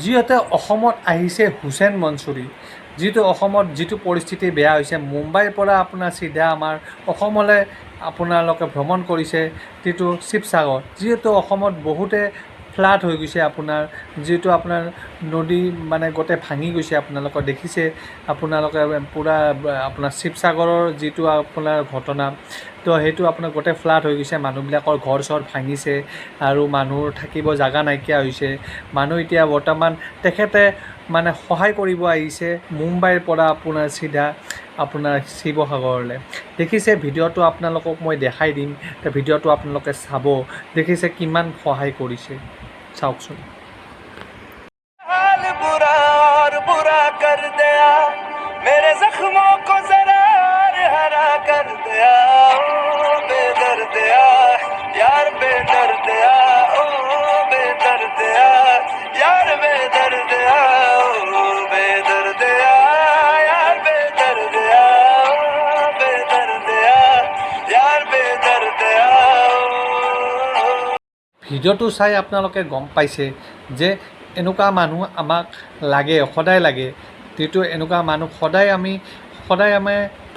যিহেতু অসমত আহিছে হুছেইন মনচুৰী, যিটো অসমত যিটো পৰিস্থিতি বেয়া হৈছে, মুম্বাইৰ পৰা আপোনাৰ চিধা আমাৰ অসমলৈ আপোনালোকে ভ্ৰমণ কৰিছে, যিটো শিৱসাগৰ, যিহেতু অসমত বহুতে ফ্লাড হৈ গৈছে, আপোনাৰ যিটো আপোনাৰ নদী মানে গোটেই ভাঙি গৈছে, আপোনালোকে দেখিছে, আপোনালোকে পূৰা আপোনাৰ শিৱসাগৰৰ যিটো আপোনাৰ ঘটনা, তো সেইটো আপোনাৰ গোটেই ফ্লাড হৈ গৈছে, মানুহবিলাকৰ ঘৰ চৰ ভাঙিছে আৰু মানুহৰ থাকিব জাগা নাইকিয়া হৈছে। মানুহ এতিয়া বৰ্তমান তেখেতে মানে সহায় কৰিব আহিছে মুম্বাইৰ পৰা আপোনাৰ চিধা আপোনাৰ শিৱসাগৰলৈ। দেখিছে ভিডিঅ'টো আপোনালোকক মই দেখাই দিম, তো ভিডিঅ'টো আপোনালোকে চাব, দেখিছে কিমান সহায় কৰিছে, চাওকচোন। मेरे जख्मों को जरा हरा कर दिया, बेदर्द यार बेदर्द ओ बेदर्द यार बेदर्द ओ बेदर्द यार बेदर्द ओ बेदर्द यार बेदर्द। ভিডিঅ'টো চাই আপোনালোকে গম পাইছে যে এনেকুৱা মানুহ আমাক লাগে, সদায় লাগে। যিটো এনেকুৱা মানুহ সদায় আমি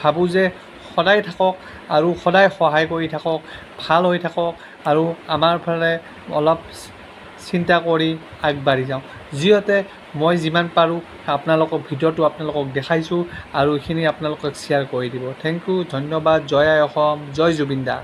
ভাবোঁ যে সদায় থাকক আৰু সদায় সহায় কৰি থাকক, ভাল হৈ থাকক আৰু আমাৰ ফালে অলপ চিন্তা কৰি আগবাঢ়ি যাওঁ। যিহেতু মই যিমান পাৰোঁ ভিডিঅ'টো আপোনালোকক দেখাইছোঁ আৰু এইখিনি আপোনালোকক শ্বেয়াৰ কৰি দিব। থেংক ইউ, ধন্যবাদ। জয় আই অসম, জয় জুবিন দা।